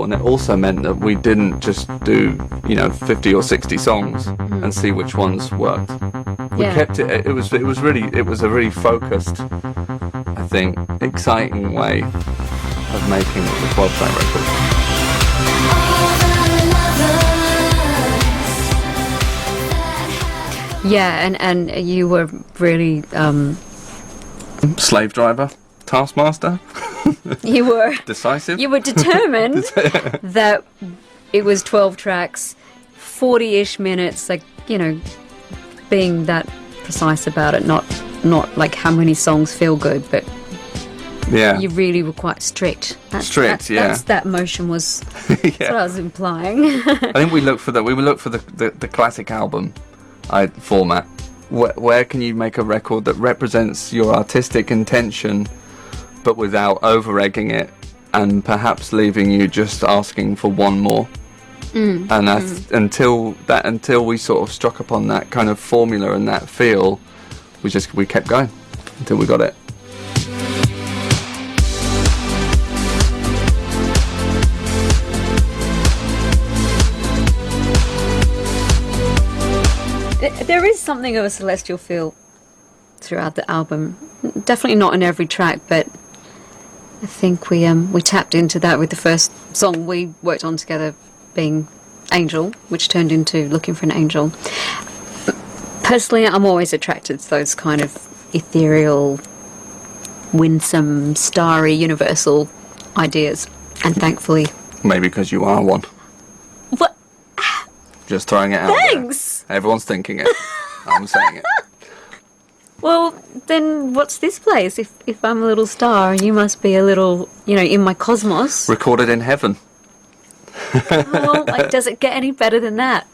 and it also meant that we didn't just do 50 or 60 songs and see which ones worked. We kept it. It was a really focused, I think, exciting way of making the 12-track record. Yeah, and you were really slave driver, taskmaster. You were decisive. You were determined that it was 12 tracks, 40-ish minutes, being that precise about it, not like how many songs feel good, but you really were quite strict. That motion was that's what I was implying. I think we look for the classic album format. Where can you make a record that represents your artistic intention but without over-egging it and perhaps leaving you just asking for one more? And that's until we sort of struck upon that kind of formula and that feel, we kept going until we got it. There is something of a celestial feel throughout the album. Definitely not in every track, but I think we tapped into that with the first song we worked on together being Angel, which turned into Looking for an Angel. Personally, I'm always attracted to those kind of ethereal, winsome, starry, universal ideas, and thankfully... Maybe because you are one. What? Just throwing it out Thanks! There. Everyone's thinking it. I'm saying it. Well, then what's this place? If I'm a little star, you must be a little, in my cosmos. Recorded in heaven. Well, does it get any better than that?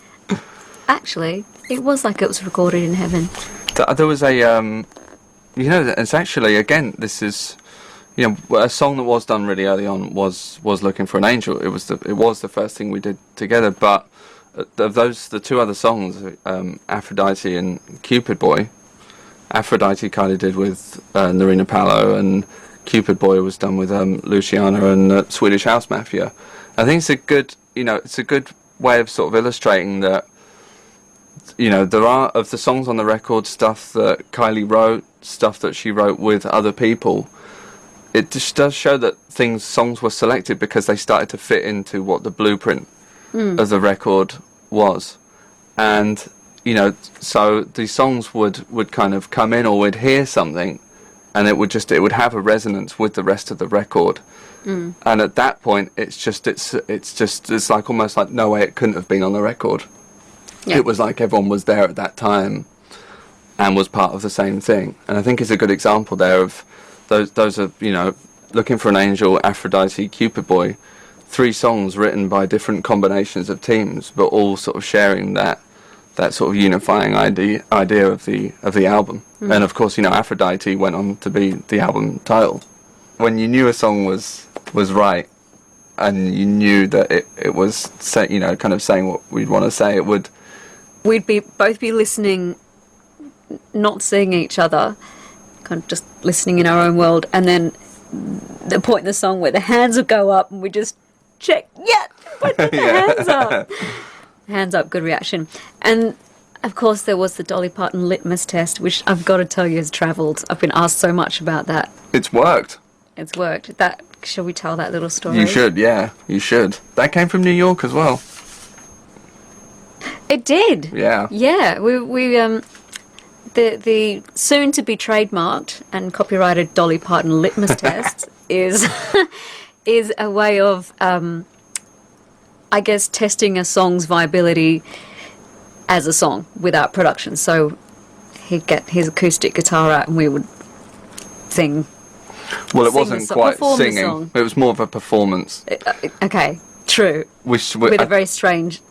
Actually, it was like it was recorded in heaven. There was a, it's actually, again, this is, a song that was done really early on was Looking for an Angel. It was the first thing we did together, but of the two other songs, Aphrodite and Cupid Boy, Aphrodite Kylie did with Narina Palo, and Cupid Boy was done with Luciana and Swedish House Mafia. I think it's a good way of sort of illustrating that, there are, of the songs on the record, stuff that Kylie wrote, stuff that she wrote with other people. It just does show that songs were selected because they started to fit into what the blueprint of the record was. And, so these songs would kind of come in, or we'd hear something, and it would have a resonance with the rest of the record. And at that point, it's like almost like no way it couldn't have been on the record. Yeah. It was like everyone was there at that time and was part of the same thing. And I think it's a good example there of those are, Looking for an Angel, Aphrodite, Cupid Boy, 3 songs written by different combinations of teams, but all sort of sharing that sort of unifying idea of the album. And of course, Aphrodite went on to be the album title. When you knew a song was right, and you knew that it was kind of saying what we'd want to say, we'd both be listening, not seeing each other, kind of just listening in our own world, and then the point in the song where the hands would go up and we just check, put the hands up. Hands up, good reaction. And of course there was the Dolly Parton litmus test, which I've got to tell you has travelled. I've been asked so much about that. It's worked. Shall we tell that little story? You should, yeah, you should. That came from New York as well. It did. Yeah. Yeah, we the soon to be trademarked and copyrighted Dolly Parton litmus test is a way of I guess testing a song's viability as a song without production. So he'd get his acoustic guitar out and we would sing. Well, it wasn't quite singing. It was more of a performance. Okay, true. With a very strange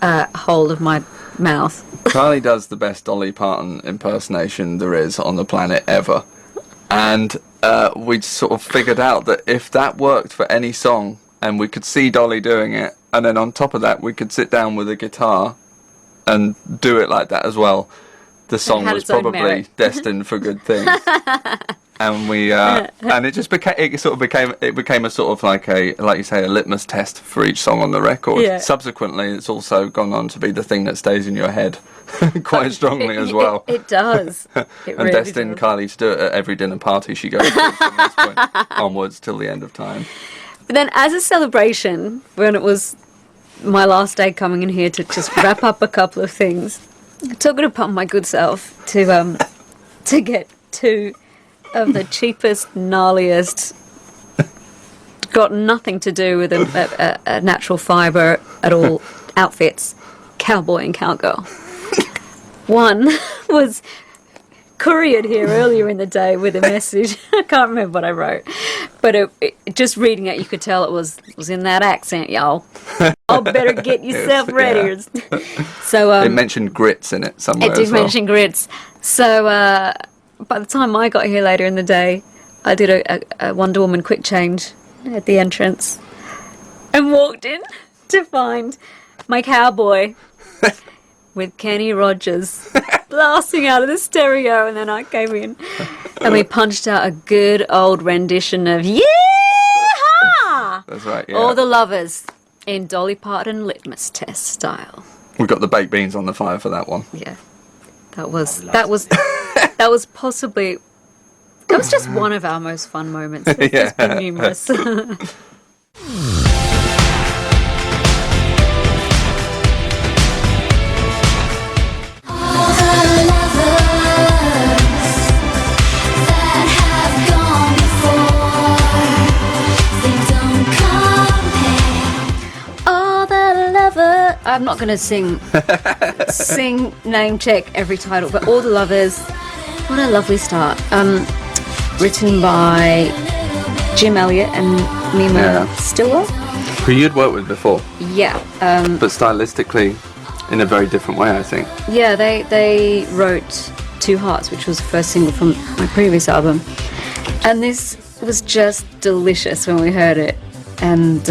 hold of my mouth. Kylie does the best Dolly Parton impersonation there is on the planet ever. And we sort of figured out that if that worked for any song, and we could see Dolly doing it, and then on top of that we could sit down with a guitar and do it like that as well, the song was probably destined for good things. and we and it just became it became a sort of like you say a litmus test for each song on the record. Yeah. Subsequently, it's also gone on to be the thing that stays in your head quite strongly as well. It does. It And really destined does. Kylie to do it at every dinner party she goes to from this point onwards till the end of time. But then, as a celebration, when it was my last day coming in here to just wrap up a couple of things, I took it upon my good self to get 2 of the cheapest, gnarliest, got nothing to do with a natural fibre at all outfits, cowboy and cowgirl. One was couriered here earlier in the day with a message. I can't remember what I wrote, but just reading it, you could tell it was in that accent, y'all. Oh, better get yourself ready. Yeah. So It mentioned grits in it somewhere. it did as well. mention grits. So by the time I got here later in the day, I did a Wonder Woman quick change at the entrance and walked in to find my cowboy with Kenny Rogers blasting out of the stereo, and then I came in and we punched out a good old rendition of Yeehaw! That's right. Yeah. All the Lovers in Dolly Parton litmus test style. We got the baked beans on the fire for that one. Yeah, that was possibly just one of our most fun moments. There's been numerous. I'm not going to sing name check every title, but All the Lovers, what a lovely start. Written by Jim Elliott and Mima Stillwell. Who you'd worked with before, Yeah. but stylistically in a very different way, I think. Yeah, they wrote Two Hearts, which was the first single from my previous album. And this was just delicious when we heard it. And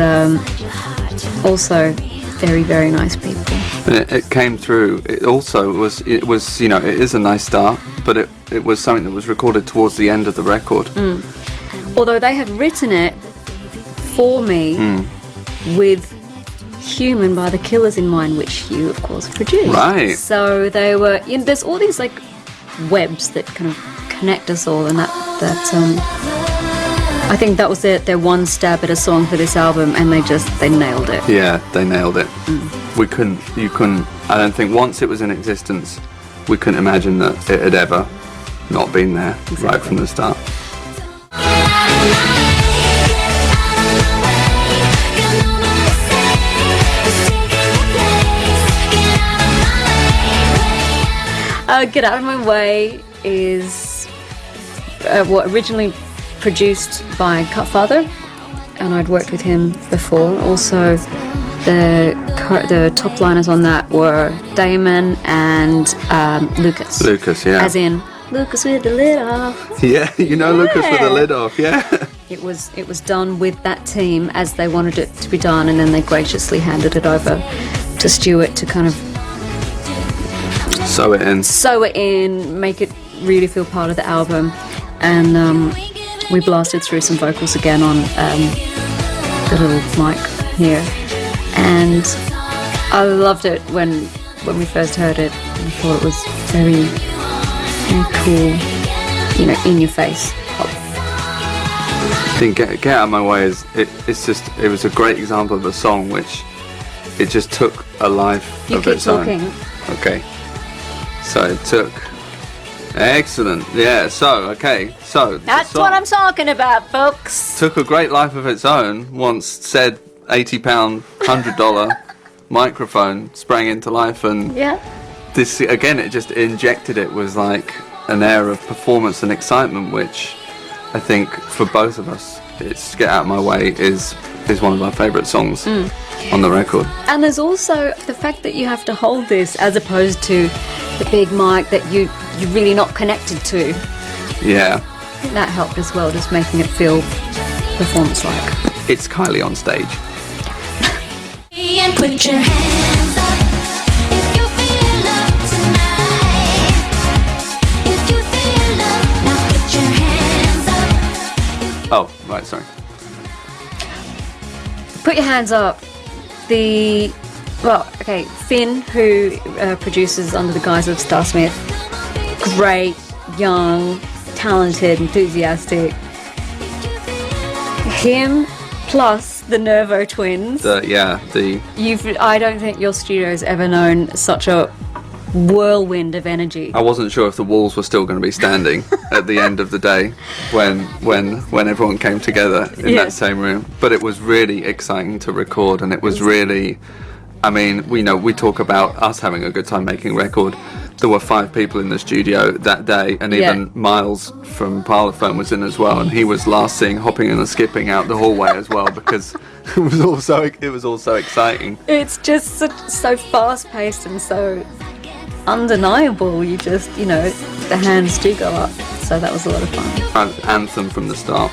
also very, very nice people. And it came through. It also was it is a nice start, but it was something that was recorded towards the end of the record. Although they had written it for me with Human by the Killers in mind, which you of course produced. Right. So they were, there's all these like webs that kind of connect us all, and that I think that was their one stab at a song for this album, and they nailed it. Yeah, they nailed it. You couldn't, I don't think once it was in existence, we couldn't imagine that it had ever not been there right from the start. Get Out of My Way is what originally produced by Cutfather, and I'd worked with him before. Also, the top liners on that were Damon and Lucas. Lucas, yeah. As in Lucas with the lid off. Yeah, Lucas with the lid off, yeah. It was done with that team as they wanted it to be done, and then they graciously handed it over to Stuart to kind of sew it in, make it really feel part of the album. And we blasted through some vocals again on the little mic here, and I loved it when we first heard it. I thought it was very, very cool, in your face pop. I think Get Out of My Way it was a great example of a song which it just took a life You of keep its talking. own. Okay. So it took. Excellent. Yeah. So That's what I'm talking about, folks. Took a great life of its own once said £80, $100 microphone sprang into life, and this again, it just injected it with like an air of performance and excitement, which I think for both of us, it's Get Out of My Way is one of our favourite songs on the record. And there's also the fact that you have to hold this as opposed to the big mic that you're really not connected to. Yeah. I think that helped as well, just making it feel performance-like. It's Kylie on stage. And put your hands up if you feel love tonight. If you feel love, now put your hands right, sorry. Put Your Hands Up. Finn, who produces under the guise of Starsmith, great, young, talented, enthusiastic. Him plus the Nervo twins. I don't think your studio's ever known such a whirlwind of energy. I wasn't sure if the walls were still going to be standing at the end of the day when everyone came together in that same room. But it was really exciting to record, and it was really, I mean, we talk about us having a good time making a record. There were 5 people in the studio that day, and even Miles from Parlophone was in as well, and he was last seen hopping and skipping out the hallway as well, because it was all so exciting. It's just so fast paced and so undeniable. You just, the hands do go up. So that was a lot of fun. An anthem from the start.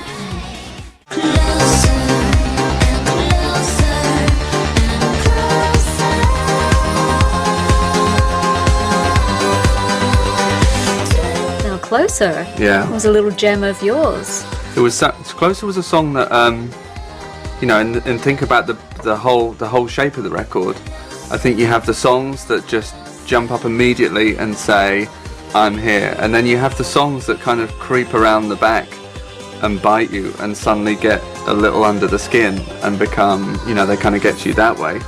Now Closer. Yeah. Was a little gem of yours. It was Closer was a song that and think about the whole shape of the record. I think you have the songs that just jump up immediately and say, I'm here, and then you have the songs that kind of creep around the back and bite you and suddenly get a little under the skin and become, they kind of get you that way.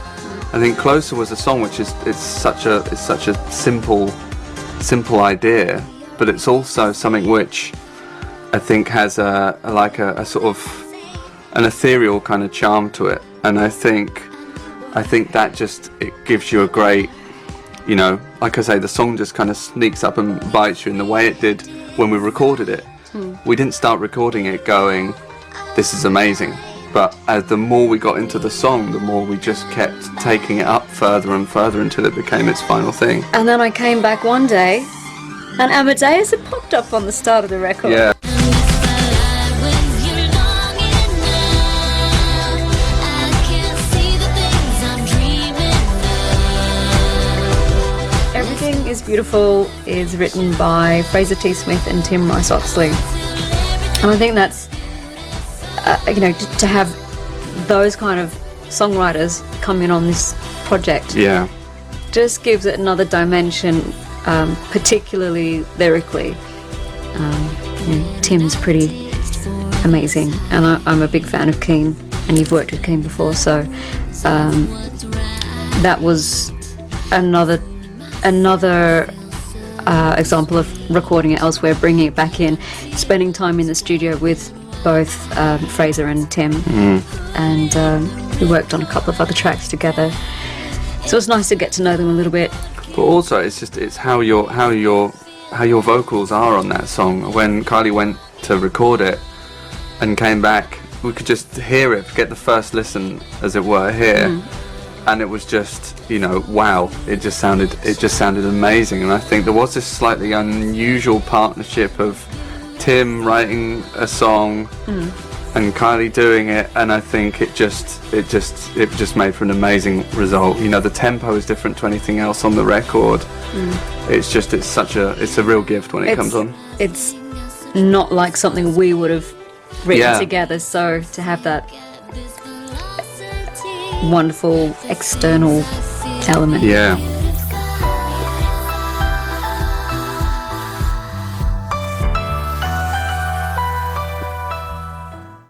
I think Closer was a song which it's such a simple idea, but it's also something which I think has a sort of an ethereal kind of charm to it, and I think that just, it gives you a great, like I say, the song just kind of sneaks up and bites you in the way it did when we recorded it. We didn't start recording it going, this is amazing, but as the more we got into the song, the more we just kept taking it up further and further until it became its final thing. And then I came back one day and Amadeus had popped up on the start of the record. Yeah. Everything is Beautiful is written by Fraser T. Smith and Tim Rice Oxley. And I think that's, to have those kind of songwriters come in on this project. Yeah. Just gives it another dimension, particularly lyrically. Tim's pretty amazing, and I'm a big fan of Keen, and you've worked with Keen before, so that was another example of recording it elsewhere, bringing it back in, spending time in the studio with both Fraser and Tim, and we worked on a couple of other tracks together. So it's nice to get to know them a little bit. But also, it's how your vocals are on that song. When Kylie went to record it and came back, we could just hear it, get the first listen, as it were, here. And it was just, wow, it just sounded amazing. And I think there was this slightly unusual partnership of Tim writing a song and Kylie doing it, and I think it just made for an amazing result. The tempo is different to anything else on the record. It's a real gift when it comes on. It's not like something we would have written together, so to have that wonderful external element. Yeah.